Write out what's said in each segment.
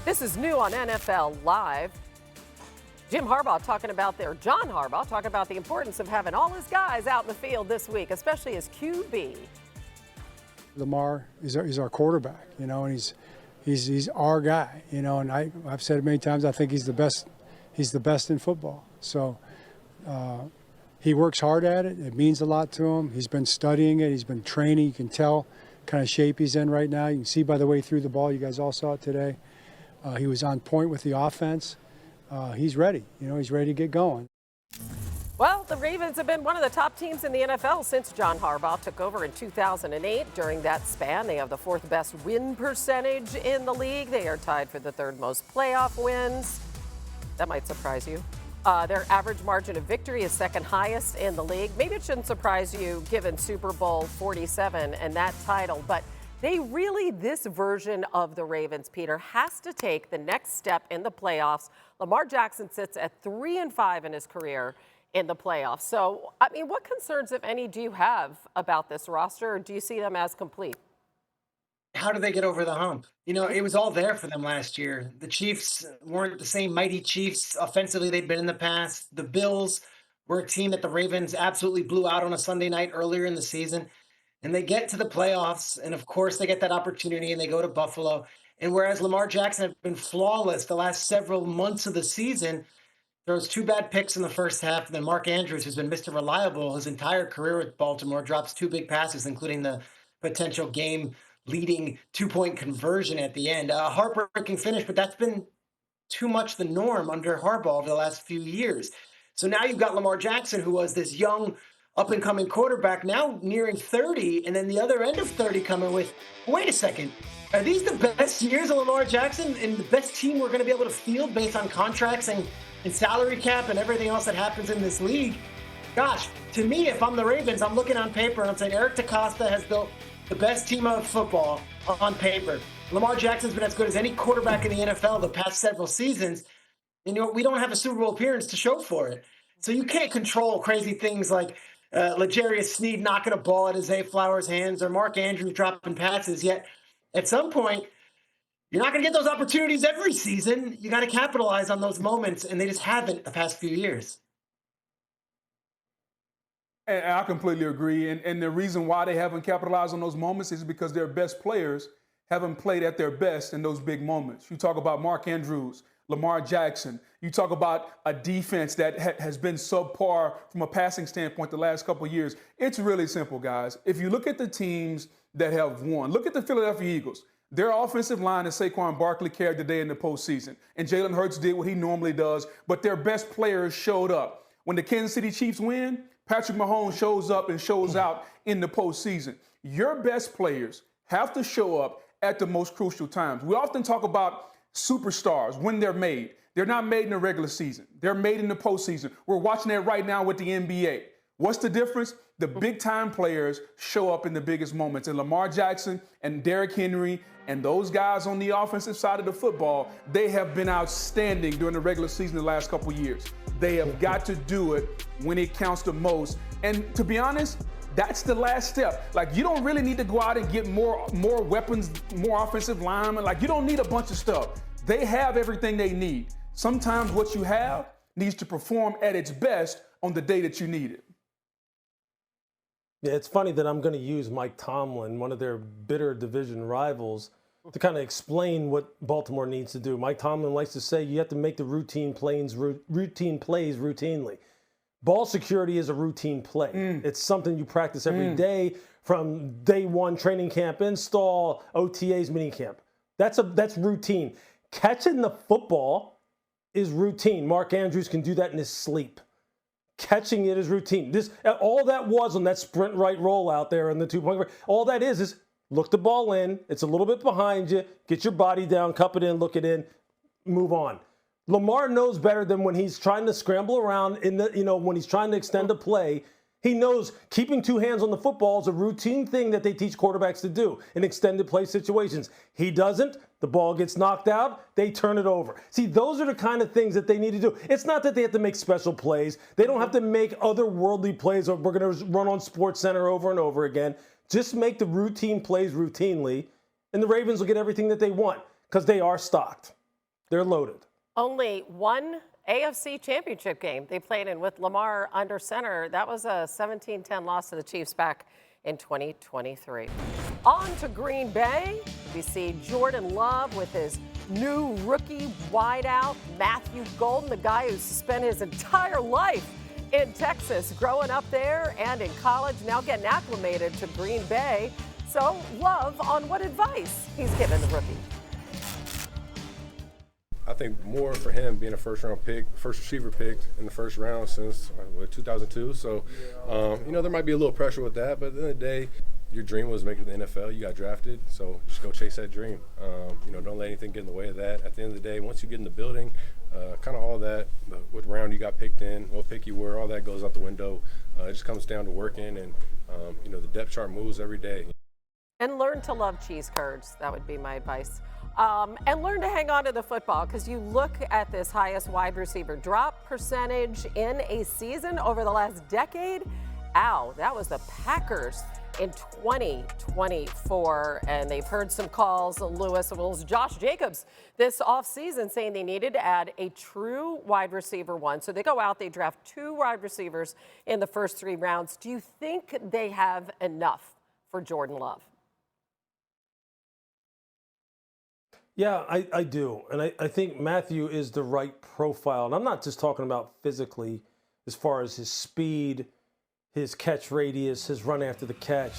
This is new on NFL Live. John Harbaugh talking about the importance of having all his guys out in the field this week, especially his QB. Lamar is our quarterback, and he's our guy, and I've said it many times, I think he's the best in football. So he works hard at it. It means a lot to him. He's been studying it. He's been training. You can tell kind of shape he's in right now. You can see by the way he threw the ball. You guys all saw it today. He was on point with the offense. He's ready. He's ready to get going. Well, the Ravens have been one of the top teams in the NFL since John Harbaugh took over in 2008. During that span, they have the fourth best win percentage in the league. They are tied for the third most playoff wins. That might surprise you. Their average margin of victory is second highest in the league. Maybe it shouldn't surprise you given Super Bowl 47 and that title, but this version of the Ravens, Peter, has to take the next step in the playoffs. Lamar Jackson sits at 3-5 in his career in the playoffs. So, what concerns, if any, do you have about this roster, or do you see them as complete? How do they get over the hump? It was all there for them last year. The Chiefs weren't the same mighty Chiefs offensively they'd been in the past. The Bills were a team that the Ravens absolutely blew out on a Sunday night earlier in the season. And they get to the playoffs, and of course they get that opportunity, and they go to Buffalo. And whereas Lamar Jackson had been flawless the last several months of the season, throws two bad picks in the first half, and then Mark Andrews, who's been Mr. Reliable his entire career with Baltimore, drops two big passes, including the potential game-leading two-point conversion at the end. A heartbreaking finish, but that's been too much the norm under Harbaugh over the last few years. So now you've got Lamar Jackson, who was this young, up-and-coming quarterback, now nearing 30, and then the other end of 30 coming with, wait a second, are these the best years of Lamar Jackson and the best team we're going to be able to field based on contracts and salary cap and everything else that happens in this league? Gosh, to me, if I'm the Ravens, I'm looking on paper and I'm saying Eric DeCosta has built the best team of football on paper. Lamar Jackson's been as good as any quarterback in the NFL the past several seasons. And we don't have a Super Bowl appearance to show for it. So you can't control crazy things like L'Jarius Sneed knocking a ball out of Zay Flowers' hands or Mark Andrews dropping passes. Yet at some point, you're not going to get those opportunities every season. You got to capitalize on those moments, and they just haven't the past few years. And I completely agree. And the reason why they haven't capitalized on those moments is because their best players haven't played at their best in those big moments. You talk about Mark Andrews, Lamar Jackson. You talk about a defense that has been subpar from a passing standpoint the last couple of years. It's really simple, guys. If you look at the teams that have won, look at the Philadelphia Eagles. Their offensive line that Saquon Barkley carried today in the postseason. And Jalen Hurts did what he normally does, but their best players showed up. When the Kansas City Chiefs win, Patrick Mahomes shows up and shows out in the postseason. Your best players have to show up at the most crucial times. We often talk about superstars when they're made. They're not made in the regular season. They're made in the postseason. We're watching that right now with the NBA. What's the difference? The big-time players show up in the biggest moments. And Lamar Jackson and Derrick Henry and those guys on the offensive side of the football, they have been outstanding during the regular season the last couple of years. They have got to do it when it counts the most. And to be honest, that's the last step. Like, you don't really need to go out and get more weapons, more offensive linemen. Like, you don't need a bunch of stuff. They have everything they need. Sometimes what you have needs to perform at its best on the day that you need it. Yeah, it's funny that I'm going to use Mike Tomlin, one of their bitter division rivals, to kind of explain what Baltimore needs to do. Mike Tomlin likes to say you have to make the routine plays routinely. Ball security is a routine play. It's something you practice every day from day one, training camp, install, OTAs, minicamp. That's routine. Catching the football is routine. Mark Andrews can do that in his sleep. Catching it is routine. All that was on that sprint right roll out there in the 2-point. All that is look the ball in. It's a little bit behind you. Get your body down, cup it in, look it in, move on. Lamar knows better than when he's trying to scramble around when he's trying to extend a play. He knows keeping two hands on the football is a routine thing that they teach quarterbacks to do in extended play situations. He doesn't. The ball gets knocked out. They turn it over. See, those are the kind of things that they need to do. It's not that they have to make special plays. They don't have to make otherworldly plays or we're going to run on SportsCenter over and over again. Just make the routine plays routinely, and the Ravens will get everything that they want because they are stocked. They're loaded. Only one AFC championship game they played in with Lamar under center. That was a 17-10 loss to the Chiefs back in 2023. On to Green Bay. We see Jordan Love with his new rookie wideout, Matthew Golden, the guy who's spent his entire life in Texas, growing up there and in college, now getting acclimated to Green Bay. So, Love on what advice he's given the rookie. I think more for him being a first-round pick, first receiver picked in the first round since 2002. So, there might be a little pressure with that, but at the end of the day, your dream was making the NFL. You got drafted, so just go chase that dream. Don't let anything get in the way of that. At the end of the day, once you get in the building, kind of all that, what round you got picked in, what pick you were, all that goes out the window. It just comes down to working, and the depth chart moves every day. And learn to love cheese curds. That would be my advice. And learn to hang on to the football, because you look at this highest wide receiver drop percentage in a season over the last decade. Ow, that was the Packers in 2024. And they've heard some calls, Lewis, well, it was Josh Jacobs this offseason saying they needed to add a true wide receiver one. So they go out, they draft 2 wide receivers in the first 3 rounds. Do you think they have enough for Jordan Love? Yeah, I do. And I think Matthew is the right profile. And I'm not just talking about physically as far as his speed, his catch radius, his run after the catch.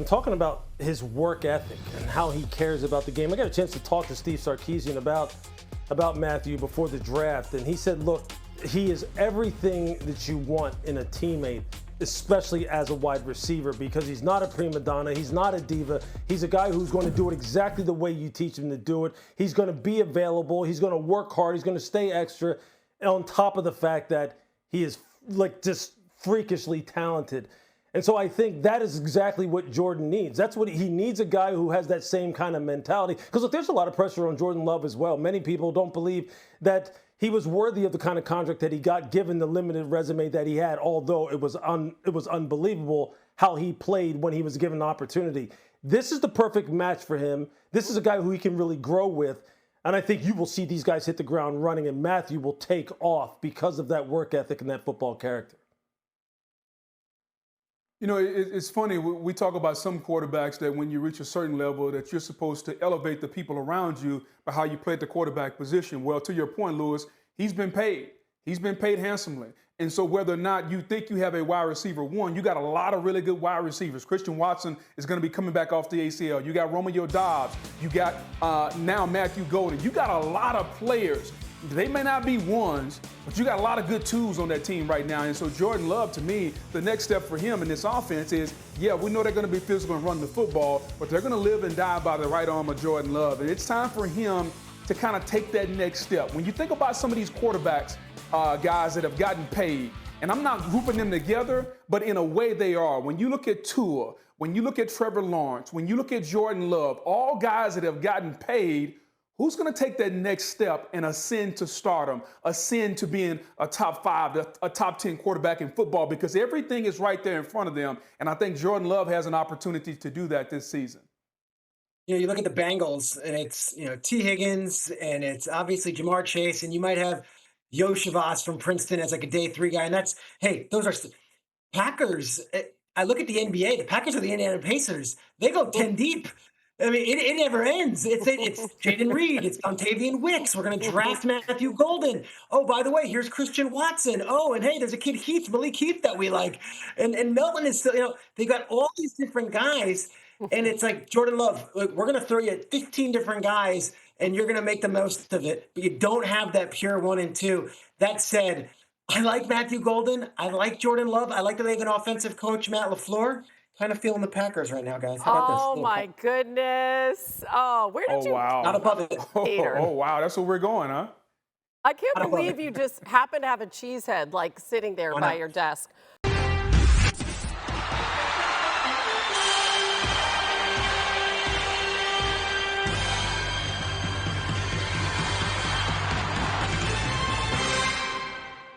I'm talking about his work ethic and how he cares about the game. I got a chance to talk to Steve Sarkisian about Matthew before the draft. And he said, look, he is everything that you want in a teammate, especially as a wide receiver, because he's not a prima donna, he's not a diva. He's a guy who's going to do it exactly the way you teach him to do it. He's going to be available, he's going to work hard, he's going to stay extra, on top of the fact that he is just freakishly talented. And so I think that is exactly what Jordan needs. That's what he needs, a guy who has that same kind of mentality. Because look, there's a lot of pressure on Jordan Love as well. Many people don't believe that he was worthy of the kind of contract that he got, given the limited resume that he had, although it was unbelievable how he played when he was given the opportunity. This is the perfect match for him. This is a guy who he can really grow with. And I think you will see these guys hit the ground running, and Matthew will take off because of that work ethic and that football character. It's funny. We talk about some quarterbacks that when you reach a certain level that you're supposed to elevate the people around you by how you play at the quarterback position. Well, to your point, Lewis, he's been paid. He's been paid handsomely. And so whether or not you think you have a wide receiver one, you got a lot of really good wide receivers. Christian Watson is going to be coming back off the ACL. You got Romeo Doubs. You got now Matthew Golden. You got a lot of players. They may not be ones, but you got a lot of good tools on that team right now. And so Jordan Love, to me, the next step for him in this offense is, yeah, we know they're going to be physical and run the football, but they're going to live and die by the right arm of Jordan Love. And it's time for him to kind of take that next step. When you think about some of these quarterbacks, guys that have gotten paid, and I'm not grouping them together, but in a way they are. When you look at Tua, when you look at Trevor Lawrence, when you look at Jordan Love, all guys that have gotten paid, who's going to take that next step and ascend to stardom, ascend to being a top 5, a top 10 quarterback in football? Because everything is right there in front of them. And I think Jordan Love has an opportunity to do that this season. You look at the Bengals, and it's, T. Higgins, and it's obviously Jamar Chase, and you might have Yoshivas from Princeton as like a day 3 guy. And those are Packers. I look at the NBA, the Packers are the Indiana Pacers. They go 10 deep. I mean, it never ends. It's Jaden Reed. It's Dontavian Wicks. We're going to draft Matthew Golden. Oh, by the way, here's Christian Watson. Oh, and hey, there's a kid, Malik Heath, that we like. And Melton is still, they got all these different guys. And it's like, Jordan Love, look, we're going to throw you 15 different guys, and you're going to make the most of it. But you don't have that pure 1 and 2. That said, I like Matthew Golden. I like Jordan Love. I like that they have an offensive coach, Matt LaFleur. Kind of feeling the Packers right now, guys. How about this? Oh, my goodness. Oh, where did you? Wow. Not above it. Oh, wow. That's where we're going, huh? I can't believe you just happen to have a cheese head, like, sitting there by your desk.